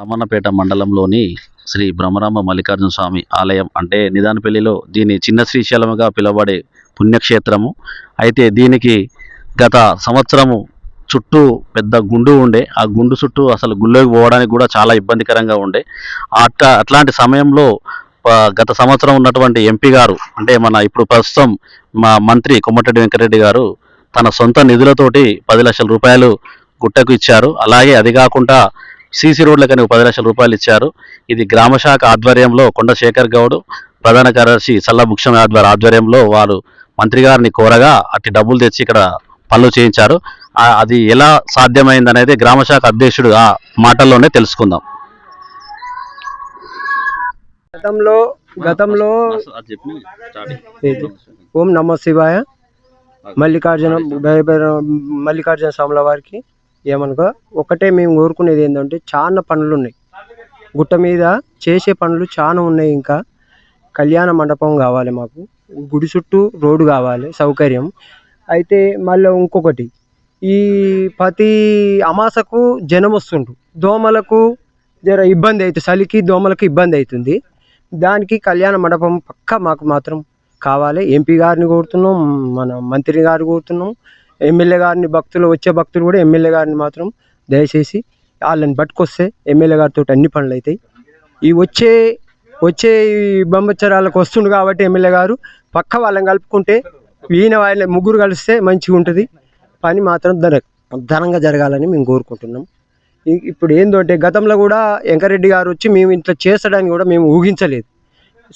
రామన్నపేట మండలంలోని శ్రీ బ్రహ్మరాంబ మల్లికార్జున స్వామి ఆలయం అంటే నిదానపల్లిలో దీని చిన్న శ్రీశైలముగా పిలువబడే పుణ్యక్షేత్రము. అయితే దీనికి గత సంవత్సరము చుట్టూ పెద్ద గుండు ఉండే, ఆ గుండు చుట్టూ అసలు గుళ్ళోకి పోవడానికి కూడా చాలా ఇబ్బందికరంగా ఉండే. అట్లాంటి సమయంలో గత సంవత్సరం ఉన్నటువంటి ఎంపీ గారు అంటే ఇప్పుడు ప్రస్తుతం మా మంత్రి కొమ్మటిరెడ్డి వెంకటరెడ్డి గారు తన సొంత నిధులతోటి 10 లక్షల రూపాయలు గుట్టకు ఇచ్చారు. అలాగే అది కాకుండా సీసీ రోడ్లకని 10 లక్షల రూపాయలు ఇచ్చారు. ఇది గ్రామశాఖ ఆధ్వర్యంలో కొండ శేఖర్ గౌడ్, ప్రధాన కార్యదర్శి సల్లా భుక్షం ఆధ్వర్యంలో వారు మంత్రి గారిని కోరగా అట్టి డబ్బులు తెచ్చి ఇక్కడ పనులు చేయించారు. అది ఎలా సాధ్యమైంది అనేది గ్రామశాఖ అధ్యక్షుడు ఆ మాటల్లోనే తెలుసుకుందాం. గతంలో ఓం నమో శివాయ మల్లికార్జున స్వాముల వారికి ఏమనగా ఒకటే మేము కోరుకునేది ఏంటంటే చాలా పనులు ఉన్నాయి, గుట్ట మీద చేసే పనులు చాలా ఉన్నాయి. ఇంకా కళ్యాణ మండపం కావాలి, మాకు గుడి చుట్టూ రోడ్డు కావాలి సౌకర్యం. అయితే మళ్ళీ ఇంకొకటి, ఈ ప్రతి అమాసకు జనం వస్తుండ్రు, దోమలకు జర ఇబ్బంది అవుతుంది, చలికి దోమలకు ఇబ్బంది అవుతుంది. దానికి కళ్యాణ మండపం పక్కా మాకు మాత్రం కావాలి. ఎంపీ గారిని కోరుతున్నాం, మన మంత్రి గారిని కోరుతున్నాం, ఎమ్మెల్యే గారిని, వచ్చే భక్తులు కూడా ఎమ్మెల్యే గారిని మాత్రం దయచేసి వాళ్ళని పట్టుకొస్తే ఎమ్మెల్యే గారితో అన్ని పనులు అవుతాయి. ఈ వచ్చే బ్రహ్మచరాలకు వస్తుండు కాబట్టి ఎమ్మెల్యే గారు పక్క వాళ్ళని కలుపుకుంటే వాళ్ళ ముగ్గురు కలిస్తే మంచిగా ఉంటుంది. పని మాత్రం ధనంగా జరగాలని మేము కోరుకుంటున్నాం. ఇప్పుడు ఏంటంటే గతంలో కూడా వెంకరెడ్డి గారు వచ్చి మేము ఇంట్లో చేసడానికి కూడా మేము ఊహించలేదు.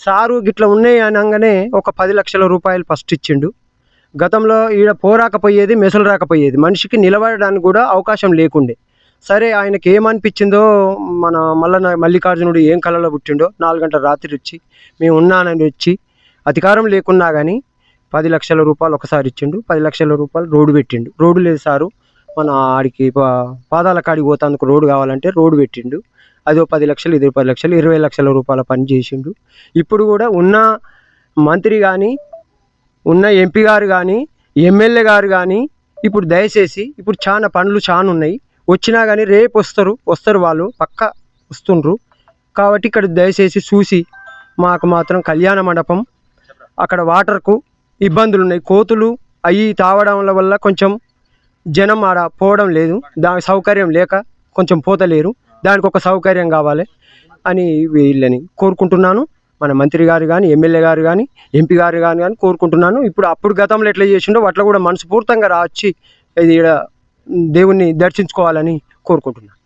సారు గిట్లా ఉన్నాయి అనగానే ఒక 10 లక్షల రూపాయలు ఫస్ట్ ఇచ్చిండు. గతంలో ఈడ పోరాకపోయేది, మెసలు రాకపోయేది, మనిషికి నిలబడడానికి కూడా అవకాశం లేకుండే. సరే ఆయనకి ఏమనిపించిందో, మన మల్లికార్జునుడు ఏం కళలో పుట్టిండో 4 గంటల రాత్రి వచ్చి మేము ఉన్నానని వచ్చి అధికారం లేకున్నా కానీ 10 లక్షల రూపాయలు ఒకసారి ఇచ్చిండు. 10 లక్షల రూపాయలు రోడ్డు పెట్టిండు. రోడ్డు లేదు సారు, మన ఆడికి పాదాల కాడికి పోతాందుకు రోడ్డు కావాలంటే రోడ్డు పెట్టిండు. అదో 10 లక్షలు, ఇదో 10 లక్షలు, 20 లక్షల రూపాయల పని చేసిండు. ఇప్పుడు కూడా ఉన్న మంత్రి కానీ, ఉన్న ఎంపీ గారు కానీ, ఎమ్మెల్యే గారు కానీ ఇప్పుడు దయచేసి ఇప్పుడు చాలా పనులు చాలా ఉన్నాయి, వచ్చినా కానీ రేపు వస్తారు వాళ్ళు పక్కా వస్తుండ్రు. కాబట్టి ఇక్కడ దయచేసి చూసి మాకు మాత్రం కళ్యాణ మండపం, అక్కడ వాటర్కు ఇబ్బందులు ఉన్నాయి, కోతులు అవి తావడం వల్ల కొంచెం జనం ఆడ పోవడం లేదు, దానికి సౌకర్యం లేక కొంచెం పోతలేరు. దానికి ఒక సౌకర్యం కావాలి అని వీళ్ళని కోరుకుంటున్నాను. మన మంత్రి గారు కానీ, ఎమ్మెల్యే గారు కానీ, ఎంపీ గారు కానీ కోరుకుంటున్నాను. అప్పుడు గతంలో ఎట్లా చేసిండో అట్లా కూడా మనస్ఫూర్తంగా వచ్చి ఇది దేవుణ్ణి దర్శించుకోవాలని కోరుకుంటున్నాను.